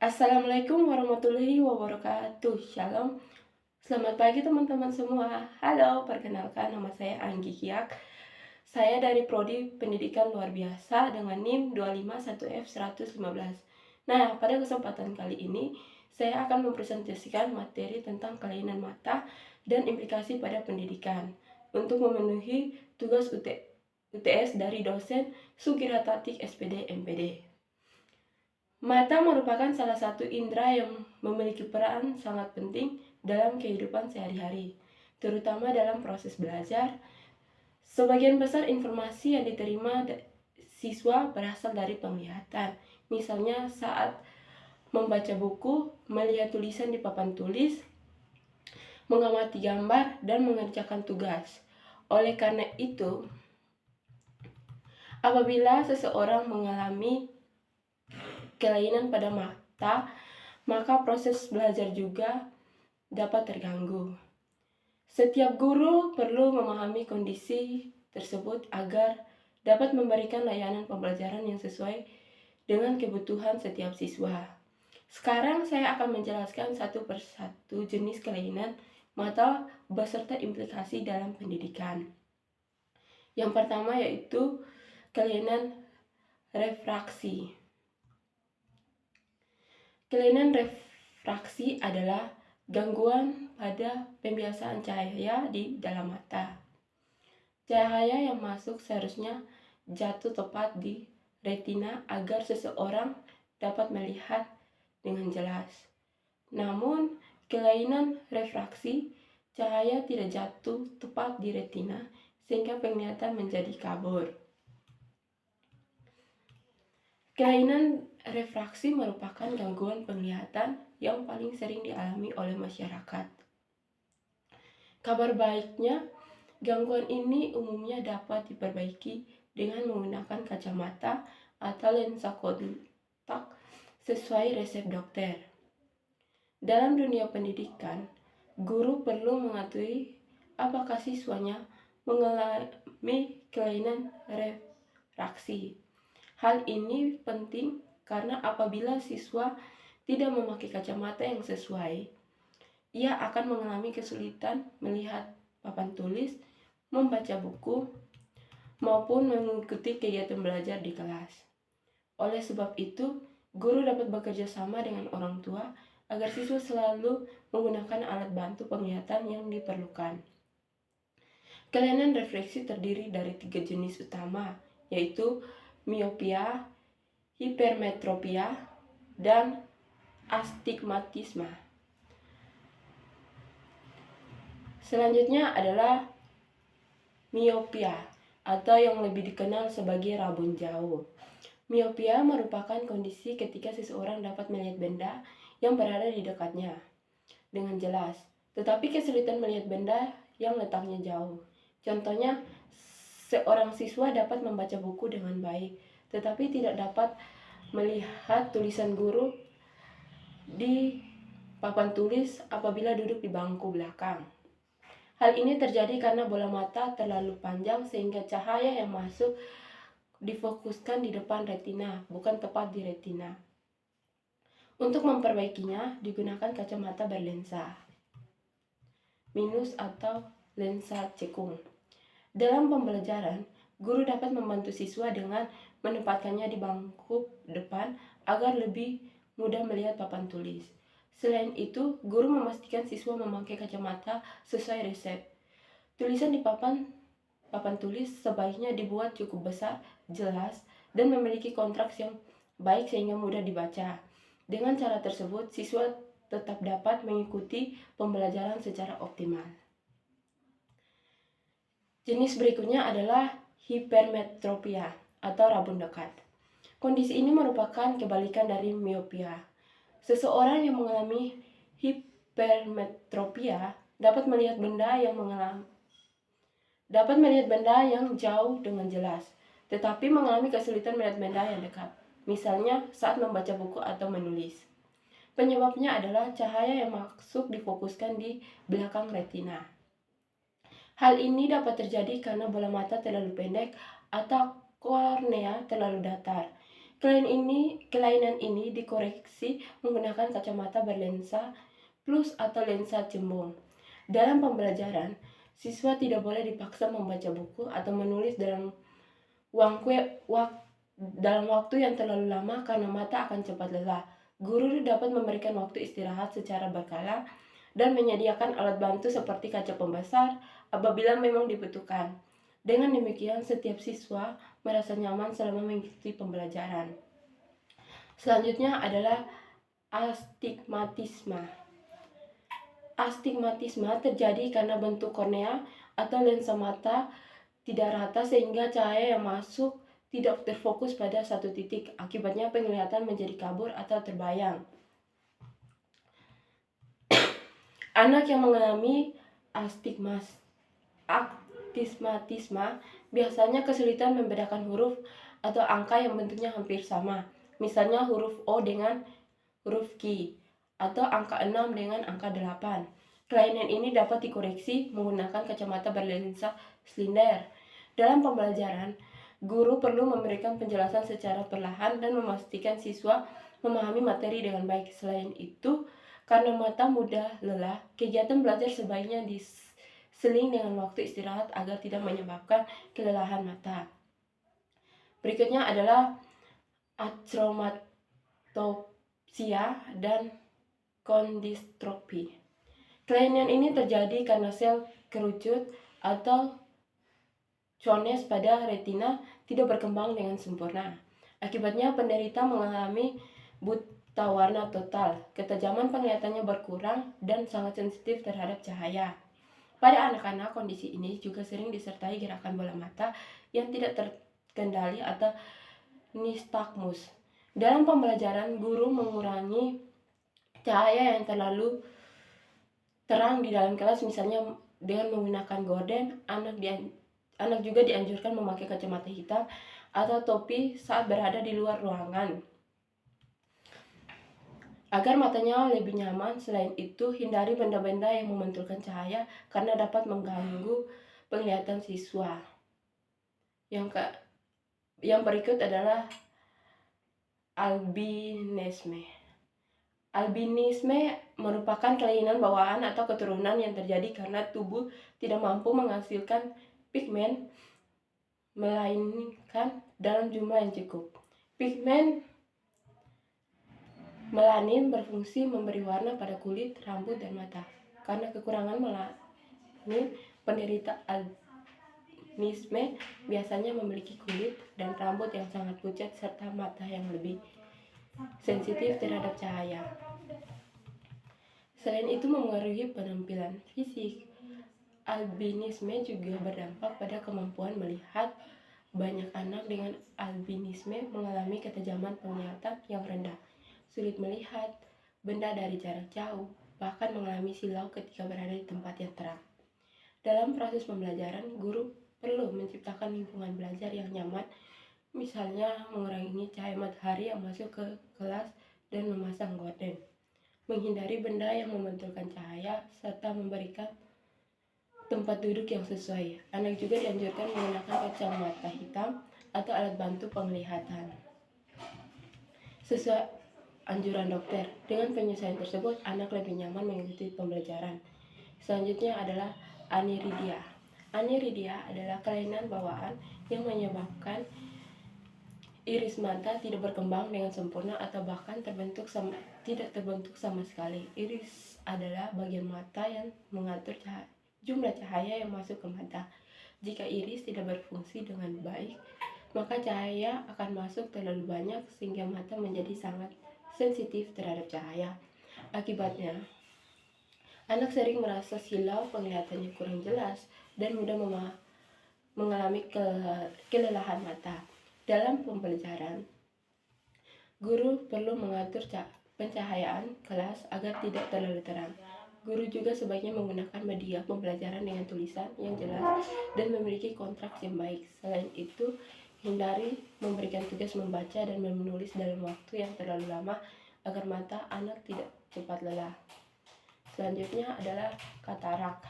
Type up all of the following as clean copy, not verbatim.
Assalamualaikum warahmatullahi wabarakatuh. Shalom. Selamat pagi teman-teman semua. Halo, perkenalkan nama saya Anggi Kiak. Saya dari Prodi Pendidikan Luar Biasa dengan NIM 251F115. Nah, pada kesempatan kali ini saya akan mempresentasikan materi tentang kelainan mata dan implikasi pada pendidikan untuk memenuhi tugas UTS dari dosen Sugiratatik SPD MPD. Mata merupakan salah satu indera yang memiliki peran sangat penting dalam kehidupan sehari-hari, terutama dalam proses belajar. Sebagian besar informasi yang diterima siswa berasal dari penglihatan, misalnya saat membaca buku, melihat tulisan di papan tulis, mengamati gambar, dan mengerjakan tugas. Oleh karena itu, apabila seseorang mengalami kelainan pada mata, maka proses belajar juga dapat terganggu. Setiap guru perlu memahami kondisi tersebut agar dapat memberikan layanan pembelajaran yang sesuai dengan kebutuhan setiap siswa. Sekarang saya akan menjelaskan satu persatu jenis kelainan mata beserta implikasi dalam pendidikan. Yang pertama yaitu kelainan refraksi. Kelainan refraksi adalah gangguan pada pembiasaan cahaya di dalam mata. Cahaya yang masuk seharusnya jatuh tepat di retina agar seseorang dapat melihat dengan jelas. Namun, kelainan refraksi, cahaya tidak jatuh tepat di retina sehingga penglihatan menjadi kabur. Kelainan refraksi merupakan gangguan penglihatan yang paling sering dialami oleh masyarakat. Kabar baiknya, gangguan ini umumnya dapat diperbaiki dengan menggunakan kacamata atau lensa kontak sesuai resep dokter. Dalam dunia pendidikan, guru perlu mengetahui apakah siswanya mengalami kelainan refraksi. Hal ini penting karena apabila siswa tidak memakai kacamata yang sesuai, ia akan mengalami kesulitan melihat papan tulis, membaca buku, maupun mengikuti kegiatan belajar di kelas. Oleh sebab itu, guru dapat bekerja sama dengan orang tua agar siswa selalu menggunakan alat bantu penglihatan yang diperlukan. Kelainan refraksi terdiri dari 3 jenis utama, yaitu miopia, hipermetropia, dan astigmatisme. Selanjutnya adalah miopia atau yang lebih dikenal sebagai rabun jauh. Miopia merupakan kondisi ketika seseorang dapat melihat benda yang berada di dekatnya dengan jelas, tetapi kesulitan melihat benda yang letaknya jauh. Contohnya, seorang siswa dapat membaca buku dengan baik, tetapi tidak dapat melihat tulisan guru di papan tulis apabila duduk di bangku belakang. Hal ini terjadi karena bola mata terlalu panjang sehingga cahaya yang masuk difokuskan di depan retina, bukan tepat di retina. Untuk memperbaikinya, digunakan kacamata berlensa minus atau lensa cekung. Dalam pembelajaran, guru dapat membantu siswa dengan menempatkannya di bangku depan agar lebih mudah melihat papan tulis. Selain itu, guru memastikan siswa memakai kacamata sesuai resep. Tulisan di papan tulis sebaiknya dibuat cukup besar, jelas, dan memiliki kontraks yang baik sehingga mudah dibaca. Dengan cara tersebut, siswa tetap dapat mengikuti pembelajaran secara optimal. Jenis berikutnya adalah hipermetropia atau rabun dekat. Kondisi ini merupakan kebalikan dari miopia. Seseorang yang mengalami hipermetropia dapat melihat benda yang jauh dengan jelas, tetapi mengalami kesulitan melihat benda yang dekat, misalnya saat membaca buku atau menulis. Penyebabnya adalah cahaya yang masuk difokuskan di belakang retina. Hal ini dapat terjadi karena bola mata terlalu pendek atau kornea terlalu datar. Kelainan ini dikoreksi menggunakan kacamata berlensa plus atau lensa cembung. Dalam pembelajaran, siswa tidak boleh dipaksa membaca buku atau menulis dalam waktu yang terlalu lama karena mata akan cepat lelah. Guru dapat memberikan waktu istirahat secara berkala dan menyediakan alat bantu seperti kaca pembesar apabila memang dibutuhkan. Dengan demikian, setiap siswa merasa nyaman selama mengikuti pembelajaran. Selanjutnya adalah astigmatisme. Astigmatisme terjadi karena bentuk kornea atau lensa mata tidak rata sehingga cahaya yang masuk tidak terfokus pada satu titik. Akibatnya penglihatan menjadi kabur atau terbayang. Anak yang mengalami astigmatisme biasanya kesulitan membedakan huruf atau angka yang bentuknya hampir sama. Misalnya huruf O dengan huruf Q atau angka 6 dengan angka 8. Kelainan ini dapat dikoreksi menggunakan kacamata berlensa silinder. Dalam pembelajaran, guru perlu memberikan penjelasan secara perlahan dan memastikan siswa memahami materi dengan baik. Selain itu, karena mata mudah lelah, kegiatan belajar sebaiknya diseling dengan waktu istirahat agar tidak menyebabkan kelelahan mata. Berikutnya adalah achromatopsia dan kondistrofi. Kelainan ini terjadi karena sel kerucut atau cones pada retina tidak berkembang dengan sempurna. Akibatnya penderita mengalami buta warna total, ketajaman penglihatannya berkurang, dan sangat sensitif terhadap cahaya. Pada anak-anak, kondisi ini juga sering disertai gerakan bola mata yang tidak terkendali atau nystagmus. Dalam pembelajaran, guru mengurangi cahaya yang terlalu terang di dalam kelas, misalnya dengan menggunakan gorden. Anak juga dianjurkan memakai kacamata hitam atau topi saat berada di luar ruangan agar matanya lebih nyaman. Selain itu, hindari benda-benda yang memantulkan cahaya karena dapat mengganggu penglihatan siswa. Yang berikut adalah albinisme. Albinisme merupakan kelainan bawaan atau keturunan yang terjadi karena tubuh tidak mampu menghasilkan pigmen melainkan dalam jumlah yang cukup. Pigmen melanin berfungsi memberi warna pada kulit, rambut, dan mata. Karena kekurangan melanin, penderita albinisme biasanya memiliki kulit dan rambut yang sangat pucat serta mata yang lebih sensitif terhadap cahaya. Selain itu memengaruhi penampilan fisik. Albinisme juga berdampak pada kemampuan melihat. Banyak anak dengan albinisme mengalami ketajaman penglihatan yang rendah, sulit melihat benda dari jarak jauh, bahkan mengalami silau ketika berada di tempat yang terang. Dalam proses pembelajaran, guru perlu menciptakan lingkungan belajar yang nyaman, misalnya mengurangi cahaya matahari yang masuk ke kelas dan memasang gorden, menghindari benda yang memantulkan cahaya, serta memberikan tempat duduk yang sesuai. Anak juga dianjurkan menggunakan kacamata hitam atau alat bantu penglihatan sesuai anjuran dokter. Dengan penyesuaian tersebut, anak lebih nyaman mengikuti pembelajaran. Selanjutnya adalah aniridia. Aniridia adalah kelainan bawaan yang menyebabkan iris mata tidak berkembang dengan sempurna atau bahkan tidak terbentuk sama sekali. Iris adalah bagian mata yang mengatur jumlah cahaya yang masuk ke mata. Jika iris tidak berfungsi dengan baik, maka cahaya akan masuk terlalu banyak sehingga mata menjadi sangat sensitif terhadap cahaya. Akibatnya, anak sering merasa silau, penglihatannya kurang jelas, dan mudah mengalami kelelahan mata. Dalam pembelajaran, guru perlu mengatur pencahayaan kelas agar tidak terlalu terang. Guru juga sebaiknya menggunakan media pembelajaran dengan tulisan yang jelas dan memiliki kontras yang baik. Selain itu, hindari memberikan tugas membaca dan menulis dalam waktu yang terlalu lama agar mata anak tidak cepat lelah. Selanjutnya adalah katarak.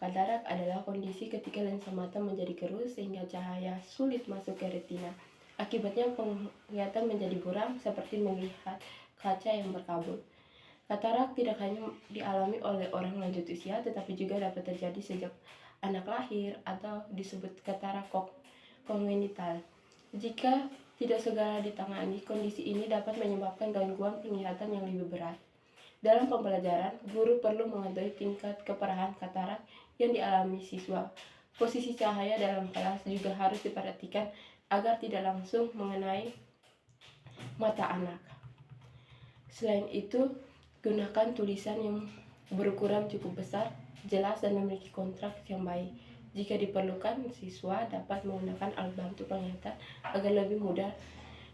Katarak adalah kondisi ketika lensa mata menjadi keruh sehingga cahaya sulit masuk ke retina. Akibatnya penglihatan menjadi buram seperti melihat kaca yang berkabut. Katarak tidak hanya dialami oleh orang lanjut usia, tetapi juga dapat terjadi sejak anak lahir atau disebut katarak kongenital. Jika tidak segera ditangani, kondisi ini dapat menyebabkan gangguan penglihatan yang lebih berat. Dalam pembelajaran, guru perlu mengetahui tingkat keparahan katarak yang dialami siswa. Posisi cahaya dalam kelas juga harus diperhatikan agar tidak langsung mengenai mata anak. Selain itu, gunakan tulisan yang berukuran cukup besar, jelas, dan memiliki kontras yang baik. Jika diperlukan, siswa dapat menggunakan alat bantu penglihatan agar lebih mudah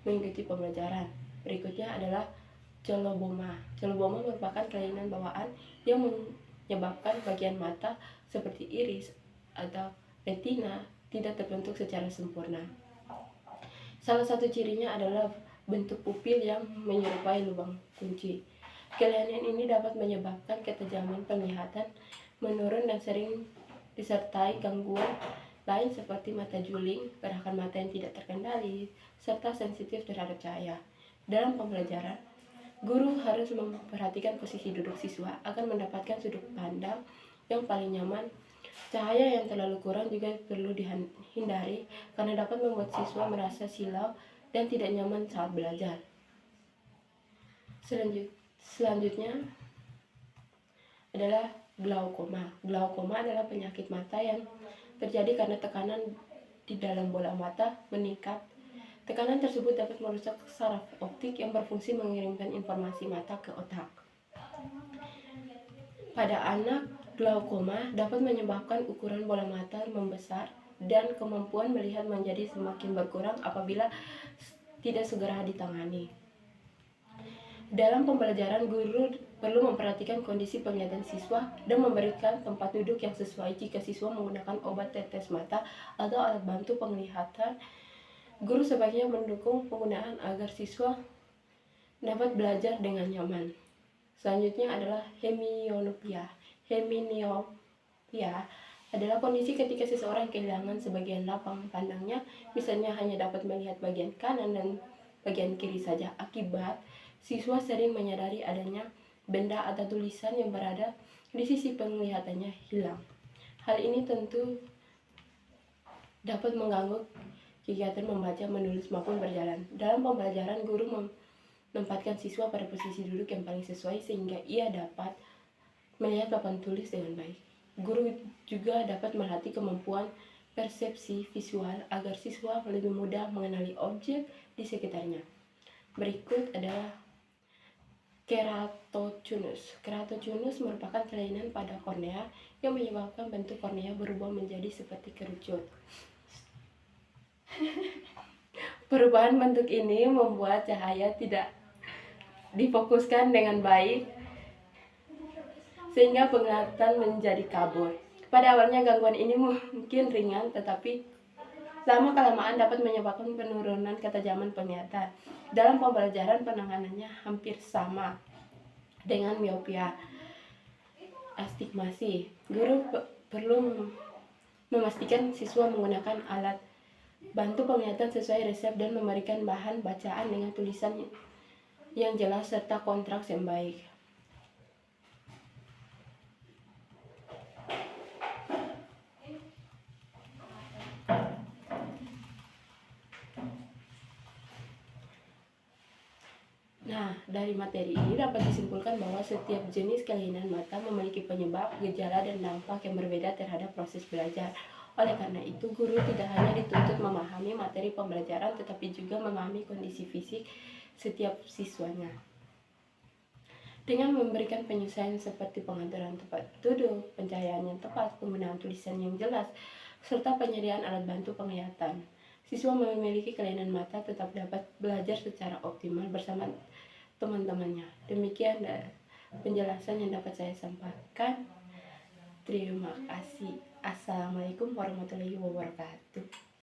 mengikuti pembelajaran. Berikutnya adalah coloboma. Coloboma merupakan kelainan bawaan yang menyebabkan bagian mata seperti iris atau retina tidak terbentuk secara sempurna. Salah satu cirinya adalah bentuk pupil yang menyerupai lubang kunci. Kelainan ini dapat menyebabkan ketajaman penglihatan menurun dan sering disertai gangguan lain seperti mata juling, gerakan mata yang tidak terkendali, serta sensitif terhadap cahaya. Dalam pembelajaran, guru harus memperhatikan posisi duduk siswa agar mendapatkan sudut pandang yang paling nyaman. Cahaya yang terlalu kurang juga perlu dihindari karena dapat membuat siswa merasa silau dan tidak nyaman saat belajar. Selanjutnya adalah glaukoma. Glaukoma adalah penyakit mata yang terjadi karena tekanan di dalam bola mata meningkat. Tekanan tersebut dapat merusak saraf optik yang berfungsi mengirimkan informasi mata ke otak. Pada anak, glaukoma dapat menyebabkan ukuran bola mata membesar dan kemampuan melihat menjadi semakin berkurang apabila tidak segera ditangani. Dalam pembelajaran, guru perlu memperhatikan kondisi penglihatan siswa dan memberikan tempat duduk yang sesuai. Jika siswa menggunakan obat tetes mata atau alat bantu penglihatan, guru sebaiknya mendukung penggunaan agar siswa dapat belajar dengan nyaman. Selanjutnya adalah hemianopia. Hemianopia adalah kondisi ketika seseorang kehilangan sebagian lapang pandangnya, misalnya hanya dapat melihat bagian kanan dan bagian kiri saja. Akibat, siswa sering menyadari adanya benda atau tulisan yang berada di sisi penglihatannya hilang. Hal ini tentu dapat mengganggu kegiatan membaca, menulis, maupun berjalan. Dalam pembelajaran, guru menempatkan siswa pada posisi duduk yang paling sesuai sehingga ia dapat melihat papan tulis dengan baik. Guru juga dapat melatih kemampuan persepsi visual agar siswa lebih mudah mengenali objek di sekitarnya. Berikut adalah keratoconus. Keratoconus merupakan kelainan pada kornea yang menyebabkan bentuk kornea berubah menjadi seperti kerucut. Perubahan bentuk ini membuat cahaya tidak difokuskan dengan baik sehingga penglihatan menjadi kabur. Pada awalnya gangguan ini mungkin ringan, tetapi lama-kelamaan dapat menyebabkan penurunan ketajaman penglihatan. Dalam pembelajaran, penanganannya hampir sama dengan miopia. Astigmasi. Guru perlu memastikan siswa menggunakan alat bantu penglihatan sesuai resep dan memberikan bahan bacaan dengan tulisan yang jelas serta kontras yang baik. Nah, dari materi ini dapat disimpulkan bahwa setiap jenis kelainan mata memiliki penyebab, gejala, dan dampak yang berbeda terhadap proses belajar. Oleh karena itu, guru tidak hanya dituntut memahami materi pembelajaran, tetapi juga memahami kondisi fisik setiap siswanya. Dengan memberikan penyesuaian seperti pengaturan tempat duduk, pencahayaan yang tepat, penggunaan tulisan yang jelas, serta penyediaan alat bantu penglihatan, siswa memiliki kelainan mata tetap dapat belajar secara optimal bersama teman-temannya. Demikian penjelasan yang dapat saya sampaikan. Terima kasih. Assalamualaikum warahmatullahi wabarakatuh.